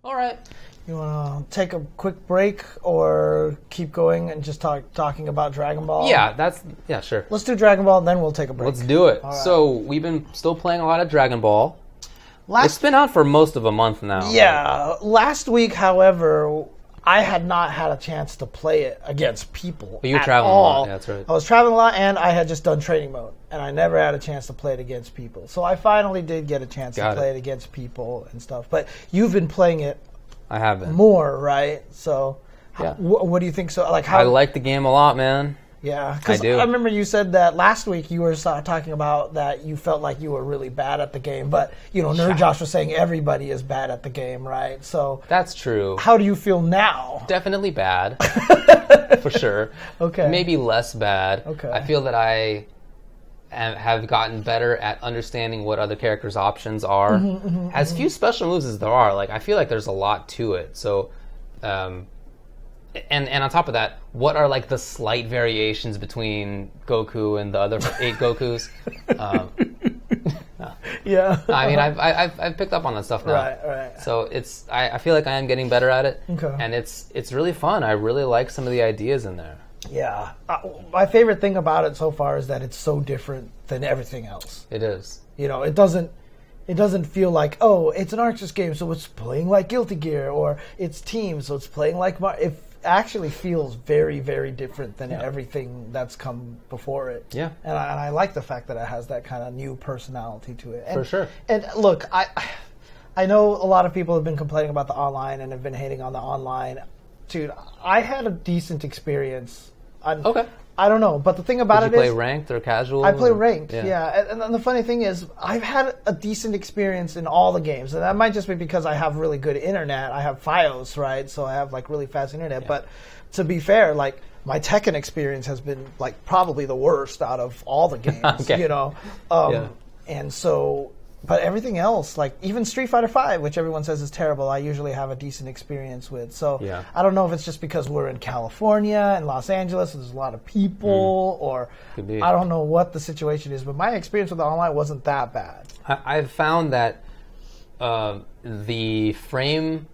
All right. You want to take a quick break or keep going and just talking about Dragon Ball? Yeah, sure. Let's do Dragon Ball, and then we'll take a break. Let's do it. Right. So we've been still playing a lot of Dragon Ball. It's been out for most of a month now. Yeah. Last week, however, I had not had a chance to play it against people. But you were traveling a lot. Yeah, that's right. I was traveling a lot, and I had just done training mode, and I never had a chance to play it against people. So I finally did get a chance to play it against people and stuff. But you've been playing it. I have been. More, right? So, yeah. What do you think? So, like, how I like the game a lot, man. Yeah, because I remember you said that last week you were talking about that you felt like you were really bad at the game, but Nerd Josh was saying everybody is bad at the game, right? So that's true. How do you feel now? Definitely bad, for sure. Okay. Maybe less bad. Okay. I feel that I have gotten better at understanding what other characters' options are. As few special moves as there are, like I feel like there's a lot to it. So, and on top of that, what are like the slight variations between Goku and the other 8 Gokus? Yeah. I mean, I've picked up on that stuff now. Right. So I feel like I am getting better at it. Okay. And it's really fun. I really like some of the ideas in there. Yeah. My favorite thing about it so far is that it's so different than everything else. It is. It doesn't feel like, oh, it's an Arxis game, so it's playing like Guilty Gear, or it's Team, so it's playing like It actually feels very, very different than everything that's come before it. Yeah. And I like the fact that it has that kind of new personality to it. For sure. And look, I know a lot of people have been complaining about the online and have been hating on the online. Dude, I had a decent experience. Okay. I don't know, but the thing about Did you play ranked or casual? I play ranked, yeah. And the funny thing is, I've had a decent experience in all the games, and that might just be because I have really good internet. I have FiOS, right? So I have like really fast internet. Yeah. But to be fair, like my Tekken experience has been like probably the worst out of all the games, Okay. And so. But everything else, like even Street Fighter V, which everyone says is terrible, I usually have a decent experience with. So I don't know if it's just because we're in California and Los Angeles and there's a lot of people, or I don't know what the situation is. But my experience with the online wasn't that bad. I've found that the frame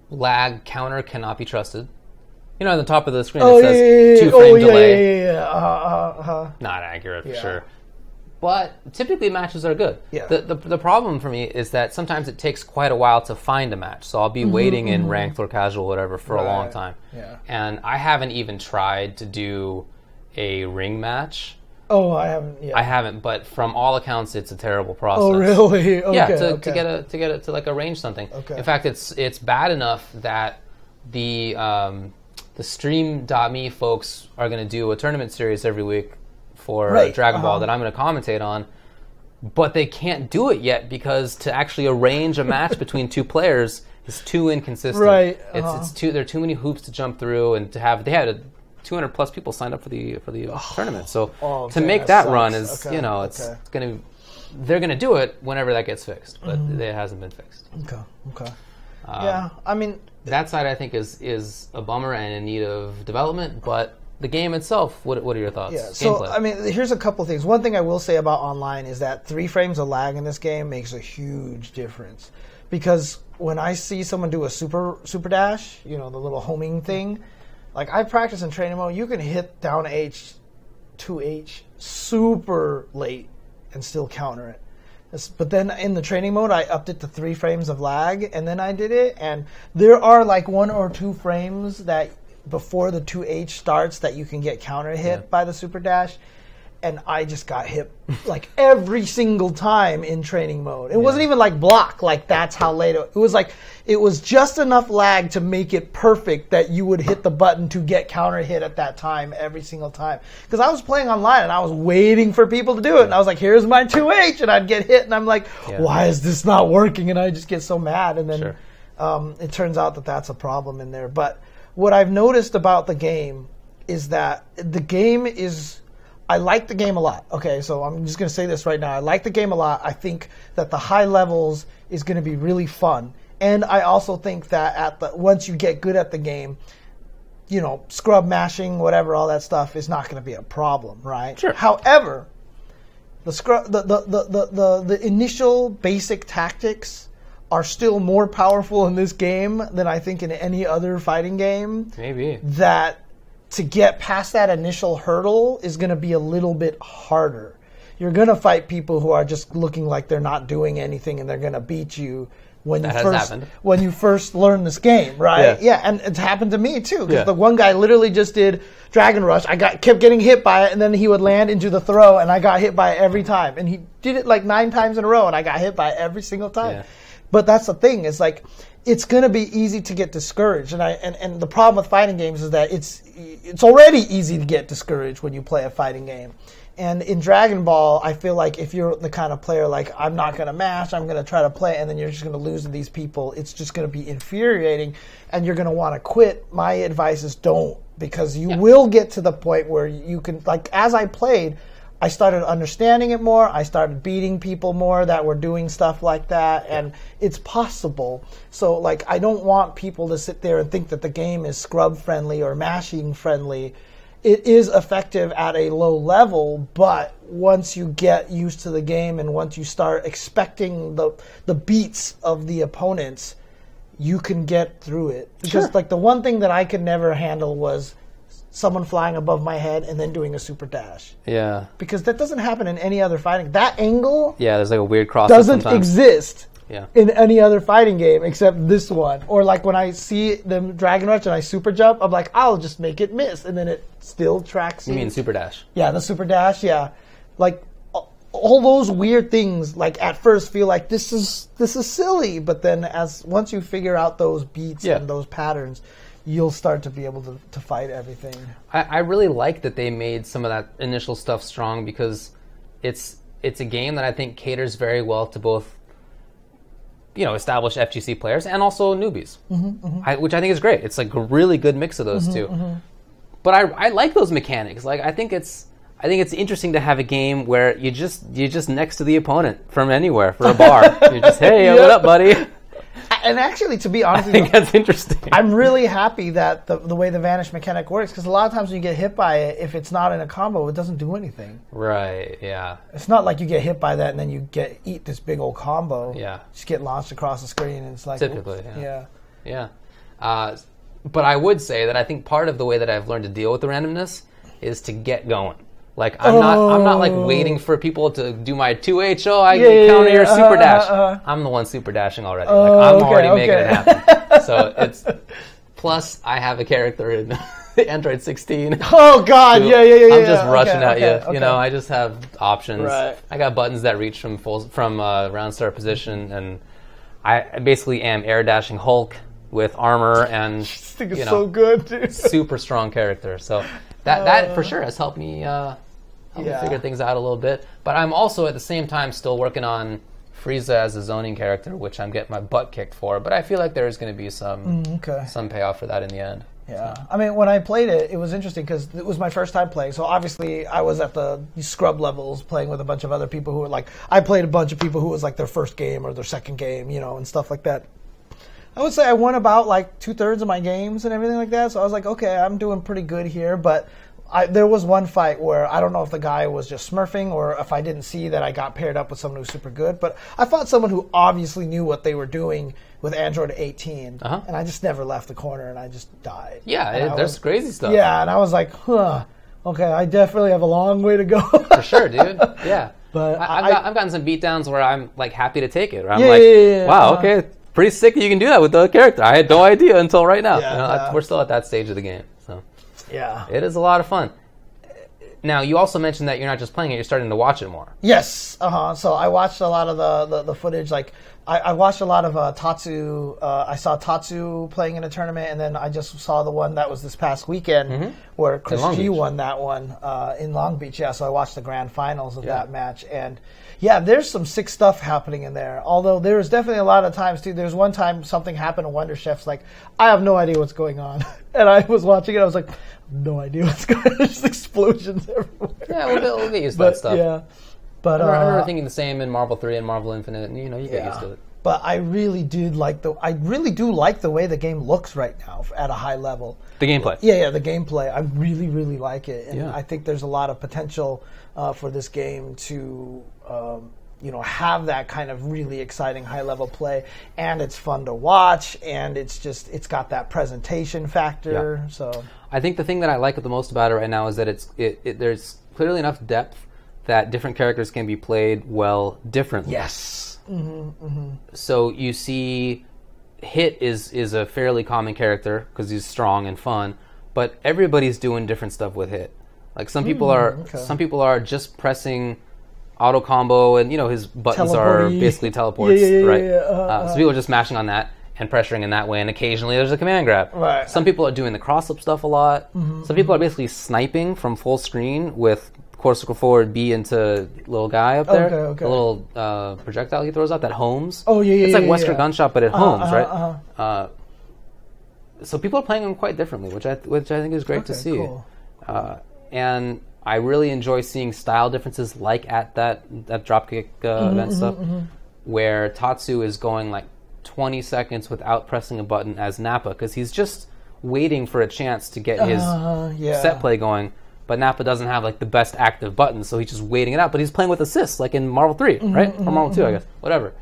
lag counter cannot be trusted. At the top of the screen it says 2 frame delay. Not accurate for sure. But typically matches are good. Yeah. The problem for me is that sometimes it takes quite a while to find a match. So I'll be waiting in ranked or casual or whatever for a long time. Yeah. And I haven't even tried to do a ring match. Oh, I haven't. Yeah. I haven't, but from all accounts, it's a terrible process. Oh, really? Okay, yeah, to get it to like arrange something. Okay. In fact, it's bad enough that the Stream.me folks are going to do a tournament series every week for Dragon Ball that I'm going to commentate on, but they can't do it yet because to actually arrange a match between 2 players is too inconsistent. Right. It's there are too many hoops to jump through, and they had 200 plus people signed up for the tournament. So to make that run is it's going to they're going to do it whenever that gets fixed, but it hasn't been fixed. Okay. Yeah, I mean that side I think is a bummer and in need of development, but the game itself, what are your thoughts? Yeah, so, Gameplay. I mean, here's a couple things. One thing I will say about online is that 3 frames of lag in this game makes a huge difference. Because when I see someone do a super dash, the little homing thing, like I practice in training mode, you can hit down H, 2H super late and still counter it. But then in the training mode, I upped it to 3 frames of lag, and then I did it. And there are like 1 or 2 frames that before the 2H starts that you can get counter hit by the super dash, and I just got hit like every single time in training mode. It wasn't even like block, like that's how late it was. Like it was just enough lag to make it perfect that you would hit the button to get counter hit at that time every single time. Because I was playing online and I was waiting for people to do it, and I was like, here's my 2H, and I'd get hit, and I'm like, why is this not working? And I just get so mad, and then it turns out that that's a problem in there. But what I've noticed about the game is that the game is... I like the game a lot. Okay, so I'm just going to say this right now. I like the game a lot. I think that the high levels is going to be really fun. And I also think that once you get good at the game, scrub mashing, whatever, all that stuff is not going to be a problem, right? Sure. However, the initial basic tactics are still more powerful in this game than I think in any other fighting game. Maybe. That to get past that initial hurdle is going to be a little bit harder. You're going to fight people who are just looking like they're not doing anything and they're going to beat you when you first learn this game, right? Yeah, and it's happened to me too. Because the one guy literally just did Dragon Rush. I kept getting hit by it, and then he would land into the throw, and I got hit by it every time. And he did it like 9 times in a row, and I got hit by it every single time. Yeah. But that's the thing. It's like it's going to be easy to get discouraged, and the problem with fighting games is that it's already easy to get discouraged when you play a fighting game. And in Dragon Ball, I feel like if you're the kind of player like, I'm not going to mash, I'm going to try to play, and then you're just going to lose to these people, it's just going to be infuriating, and you're going to want to quit. My advice is don't, because you will get to the point where you can, like, as I played, I started understanding it more, I started beating people more that were doing stuff like that, and it's possible. So, like, I don't want people to sit there and think that the game is scrub-friendly or mashing-friendly. It is effective at a low level, but once you get used to the game and once you start expecting the beats of the opponents, you can get through it. Because like the one thing that I could never handle was someone flying above my head and then doing a super dash. Yeah. Because that doesn't happen in any other fighting. That angle there's like a weird cross doesn't exist in any other fighting game except this one. Or like when I see them Dragon Rush and I super jump, I'm like, I'll just make it miss, and then it still tracks. You mean super dash? Yeah, the super dash. Yeah, like all those weird things. Like at first, feel like this is silly, but then once you figure out those beats and those patterns, you'll start to be able to fight everything. I really like that they made some of that initial stuff strong, because it's a game that I think caters very well to both, established FGC players and also newbies, which I think is great. It's like a really good mix of those two. But I like those mechanics. Like I think it's interesting to have a game where you're just next to the opponent from anywhere for a bar. You're just, hey, what up, buddy? And actually, to be honest, I think that's interesting. I'm really happy that the way the vanish mechanic works, because a lot of times when you get hit by it, if it's not in a combo, it doesn't do anything. Right, yeah. It's not like you get hit by that and then you eat this big old combo. Yeah. Just get launched across the screen, and it's like... Typically, yeah. But I would say that I think part of the way that I've learned to deal with the randomness is to get going. Like I'm not like waiting for people to do my 2HO. I counter your super dash. I'm the one super dashing already. I'm already making it happen. So it's plus I have a character in Android 16. Oh God, yeah. I'm just rushing at you. I just have options. Right. I got buttons that reach from round start position, and I basically am air dashing Hulk with armor and this thing is so good, dude. Super strong character. So that for sure has helped me. Figure things out a little bit, but I'm also at the same time still working on Frieza as a zoning character, which I'm getting my butt kicked for. But I feel like there's going to be some payoff for that in the end. Yeah, so. I mean, when I played it, it was interesting because it was my first time playing. So obviously, I was at the scrub levels playing with a bunch of other people who were like, I played a bunch of people who it was like their first game or their second game, and stuff like that. I would say I won about like 2/3 of my games and everything like that. So I was like, okay, I'm doing pretty good here, but. There was one fight where I don't know if the guy was just smurfing or if I didn't see that I got paired up with someone who's super good, but I fought someone who obviously knew what they were doing with Android 18, and I just never left the corner, and I just died. Yeah, there's crazy stuff. Yeah, and I was like, okay, I definitely have a long way to go. For sure, dude. Yeah. But I've gotten some beatdowns where I'm like happy to take it. Where I'm wow, okay, pretty sick that you can do that with the character. I had no idea until right now. We're still at that stage of the game, so. Yeah. It is a lot of fun. Now, you also mentioned that you're not just playing it, you're starting to watch it more. Yes. So I watched a lot of the footage. Like, I watched a lot of Tatsu. I saw Tatsu playing in a tournament, and then I just saw the one that was this past weekend where Chris G won that one in Long Beach. Yeah, so I watched the grand finals of that match. And, yeah, there's some sick stuff happening in there. Although there was definitely a lot of times, too. There's one time something happened to Wonder Chef's like, I have no idea what's going on. And I was watching it, I was like, no idea what's going on. There's explosions everywhere. Yeah, we'll get used to that stuff. Yeah. But, I remember thinking the same in Marvel 3 and Marvel Infinite, and you get used to it. But I really do like the way the game looks right now at a high level. The gameplay. Yeah, the gameplay. I really, really like it, and I think there's a lot of potential for this game to have that kind of really exciting high-level play, and it's fun to watch, and it's got that presentation factor. Yeah. So I think the thing that I like the most about it right now is that there's clearly enough depth that different characters can be played well differently. Yes. So you see, Hit is a fairly common character because he's strong and fun, but everybody's doing different stuff with Hit. Like some people are just pressing auto combo, and his buttons are basically teleports, right? So people are just mashing on that and pressuring in that way, and occasionally there's a command grab. Right. Some people are doing the cross-up stuff a lot. Some people are basically sniping from full screen with corsical forward B into little guy up there. Okay. The little projectile he throws out that homes. Oh, yeah. It's like Wesker Gunshot, but it homes, right? So people are playing them quite differently, which I think is great to see. Cool. And I really enjoy seeing style differences, like at that dropkick event stuff, where Tatsu is going like 20 seconds without pressing a button as Nappa, because he's just waiting for a chance to get his set play going. But Nappa doesn't have like the best active button, so he's just waiting it out. But he's playing with assists, like in Marvel 3, right? Or Marvel 2, I guess. Whatever.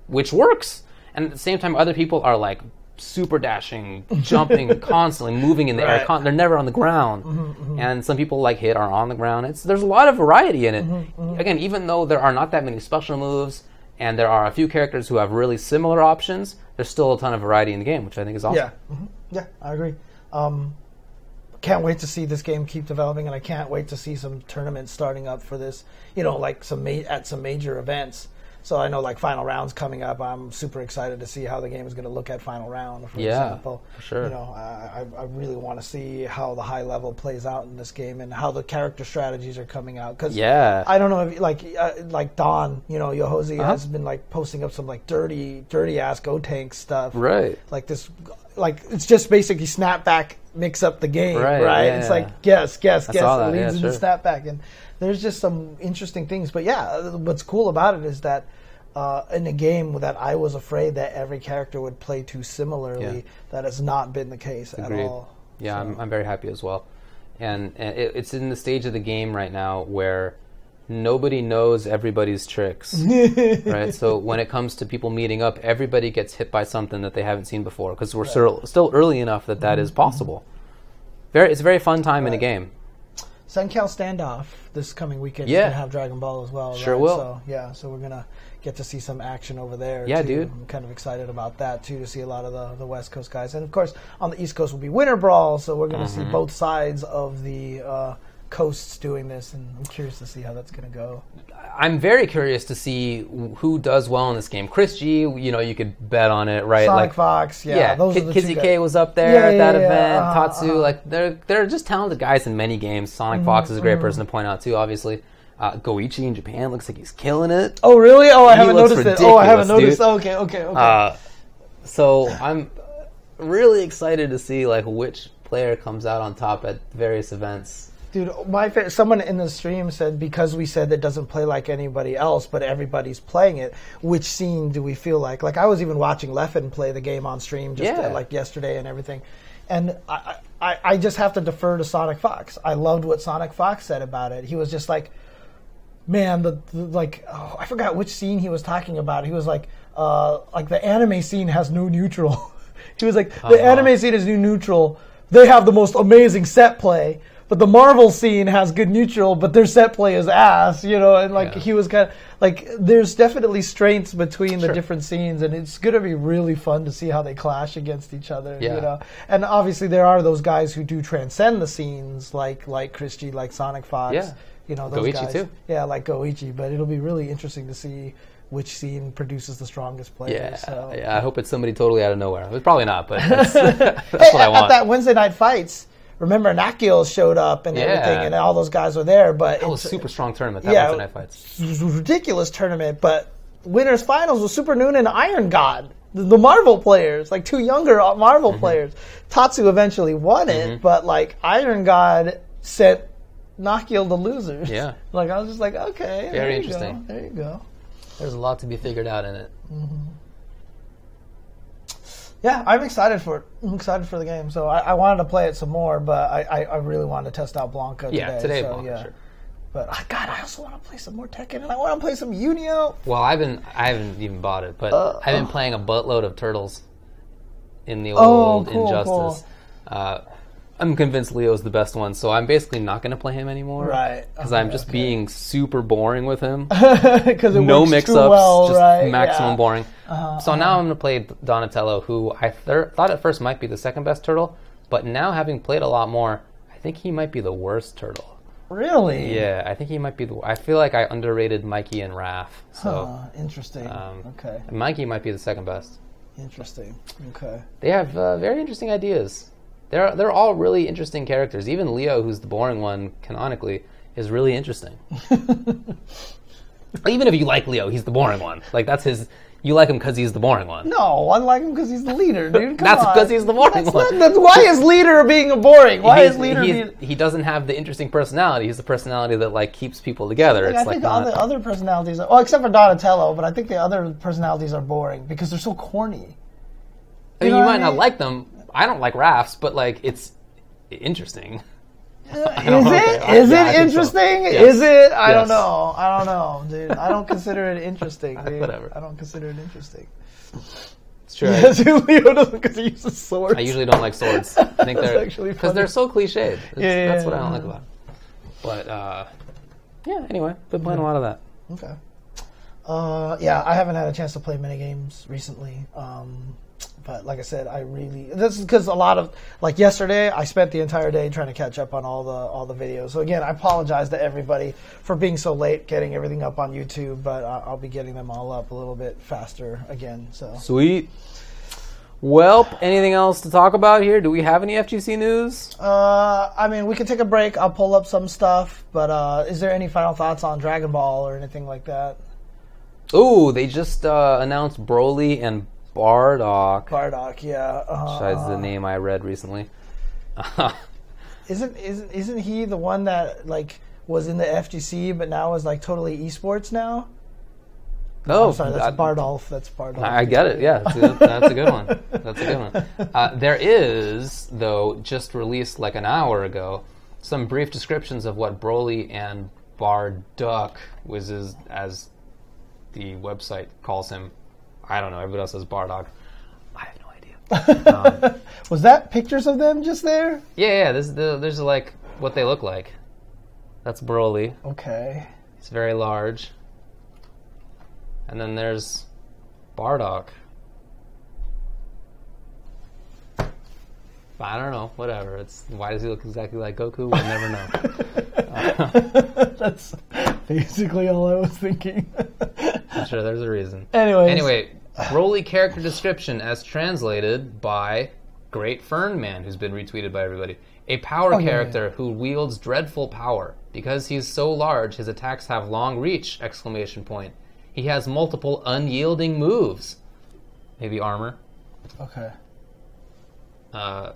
Which works. And at the same time, other people are like super dashing, jumping constantly, moving in the air. They're never on the ground. And some people like Hit are on the ground. There's a lot of variety in it. Again, even though there are not that many special moves, and there are a few characters who have really similar options, there's still a ton of variety in the game, which I think is awesome. Yeah, I agree. Can't wait to see this game keep developing, and I can't wait to see some tournaments starting up for this, like at some major events. So I know like Final Round's coming up. I'm super excited to see how the game is going to look at Final Round, for example. For sure. I really want to see how the high level plays out in this game and how the character strategies are coming out. Cause I don't know if like Don, Yohozi has been like posting up some like dirty ass Go Tank stuff. Right. Like this, like it's just basically snapback mix up the game, right? Yeah, it's like guess, it leads into snapback, and there's just some interesting things. But what's cool about it is that in a game that I was afraid that every character would play too similarly, that has not been the case at all. Yeah, so. I'm very happy as well. And it's in the stage of the game right now where nobody knows everybody's tricks, right? So when it comes to people meeting up, everybody gets hit by something that they haven't seen before, because we're still early enough that is possible. It's a very fun time in a game. Sencal Standoff this coming weekend is going to have Dragon Ball as well. Sure will. So we're going to get to see some action over there. Yeah, too. dude. I'm kind of excited about that too, to see a lot of the West Coast guys. And of course, on the East Coast will be Winter Brawl, so we're going to see both sides of the coasts doing this, and I'm curious to see how that's going to go. I'm very curious to see who does well in this game. Chris G, you could bet on it, right? Sonic Fox, those are the Kizzy two K was up there at that event. Tatsu, like they're just talented guys in many games. Sonic Fox is a great person to point out too, obviously. Goichi in Japan looks like he's killing it. Oh, really? Oh, I haven't noticed it. Oh, I haven't noticed. Dude. Okay. So I'm really excited to see like which player comes out on top at various events. Dude, someone in the stream said, because we said that doesn't play like anybody else, but everybody's playing it, which scene do we feel like? Like, I was even watching Leffen play the game on stream like yesterday and everything. And I just have to defer to Sonic Fox. I loved what Sonic Fox said about it. He was just like, man, I forgot which scene he was talking about. He was like the anime scene has no neutral. He was like, the anime scene is neutral. They have the most amazing set play. But the Marvel scene has good neutral, but their set play is ass, and he was kind of like, there's definitely strengths between the different scenes, and it's going to be really fun to see how they clash against each other, And obviously there are those guys who do transcend the scenes, like Chris G, like Sonic Fox, those Goichi guys. Too. Yeah, like Goichi, but it'll be really interesting to see which scene produces the strongest players. I hope it's somebody totally out of nowhere. It's probably not, but that's what I want. At that Wednesday Night Fights, remember, Nakil showed up and everything, and all those guys were there. But it was a super strong tournament. Wednesday Night Fights. It was a ridiculous tournament. But winners finals was Super Noon and Iron God, the Marvel players, like two younger Marvel players. Tatsu eventually won it, but like Iron God sent Nakil the losers. Yeah, like I was just like, okay, very interesting. There you go. There's a lot to be figured out in it. Yeah, I'm excited for it. I'm excited for the game. So I wanted to play it some more, but I really wanted to test out Blanka today. Yeah, today so, Blanka, sure. But God, I also want to play some more Tekken, and I want to play some Yu-Gi-Oh. Well, I haven't even bought it, but I've been playing a buttload of Turtles in the old Injustice. Cool. I'm convinced Leo's the best one, so I'm basically not going to play him anymore. Right. Because I'm just being super boring with him. Because no mix-ups, just maximum boring. So now I'm going to play Donatello, who I thought at first might be the second best turtle, but now having played a lot more, I think he might be the worst turtle. Really? Yeah, I think he might be I feel like I underrated Mikey and Raph. So, interesting. Okay. Mikey might be the second best. Interesting. Okay. They have very interesting ideas. They're all really interesting characters. Even Leo, who's the boring one canonically, is really interesting. Even if you like Leo, he's the boring one. Like that's his. You like him because he's the boring one. No, I like him because he's the leader, dude. That's because he's the boring one. That's why is leader being a boring? Why is leader being... He doesn't have the interesting personality. He's the personality that like keeps people together. I think all the other personalities, well, except for Donatello, but I think the other personalities are boring because they're so corny. You might not like them. I don't like Raph's, but like it's interesting. Is it interesting? So. Yes. Is it? I don't know, dude. I don't consider it interesting, dude. Whatever. I don't consider it interesting. It's true. Yes, Leo doesn't because he uses swords. I usually don't like swords. I think they're actually because they're so cliched. That's what I don't yeah. like about it. But anyway, been playing a lot of that. Okay. I haven't had a chance to play many games recently. But like I said, this is because a lot of, like yesterday, I spent the entire day trying to catch up on all the videos. So again, I apologize to everybody for being so late getting everything up on YouTube, but I'll be getting them all up a little bit faster again. So sweet. Well, anything else to talk about here? Do we have any FGC news? I mean, we can take a break. I'll pull up some stuff, but is there any final thoughts on Dragon Ball or anything like that? Ooh, they just announced Broly and Bardock. Bardock, yeah. Besides the name I read recently. Isn't he the one that like was in the FGC but now is like totally esports now? No, sorry, that's Bardolph. That's Bardolph. I get it. Yeah, that's a good one. That's a good one. There is, though, just released like an hour ago, some brief descriptions of what Broly and Bardock was as the website calls him. I don't know. Everybody else says Bardock. I have no idea. Was that pictures of them just there? Yeah. There's like what they look like. That's Broly. Okay. He's very large. And then there's Bardock. I don't know. Whatever. Why does he look exactly like Goku? We'll never know. That's basically all I was thinking. I'm sure there's a reason. Anyway, Broly character description as translated by Great Fern Man, who's been retweeted by everybody. A power character who wields dreadful power. Because he's so large, his attacks have long reach! ! He has multiple unyielding moves. Maybe armor. Okay.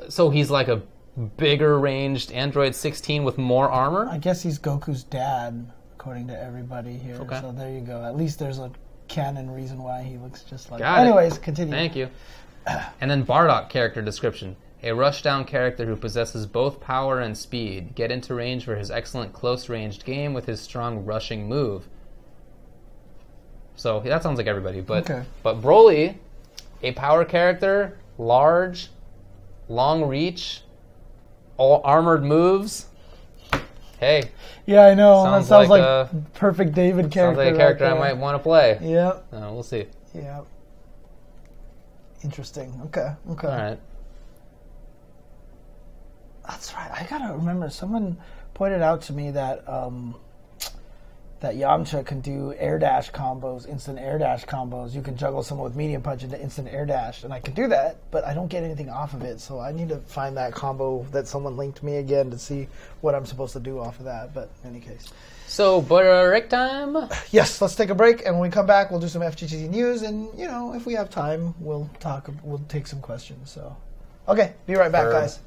So he's like a bigger ranged Android 16 with more armor? I guess he's Goku's dad, according to everybody here. Okay. So there you go. At least there's a canon reason why he looks just like... Anyways, continue. Thank you. And then Bardock character description. A rushdown character who possesses both power and speed. Get into range for his excellent close-ranged game with his strong rushing move. So that sounds like everybody. But Broly, a power character, large, long reach, all armored moves. Hey. Yeah, I know. That sounds like a perfect David character. Sounds like a character I might want to play. Yeah. We'll see. Yeah. Interesting. Okay. All right. That's right. I gotta remember. Someone pointed out to me that that Yamcha can do air dash combos, instant air dash combos. You can juggle someone with medium punch into instant air dash, and I can do that, but I don't get anything off of it. So I need to find that combo that someone linked me again to see what I'm supposed to do off of that. But in any case. So, break time? Yes, let's take a break, and when we come back, we'll do some FGC news, and, if we have time, we'll take some questions. So, okay, be right back, guys.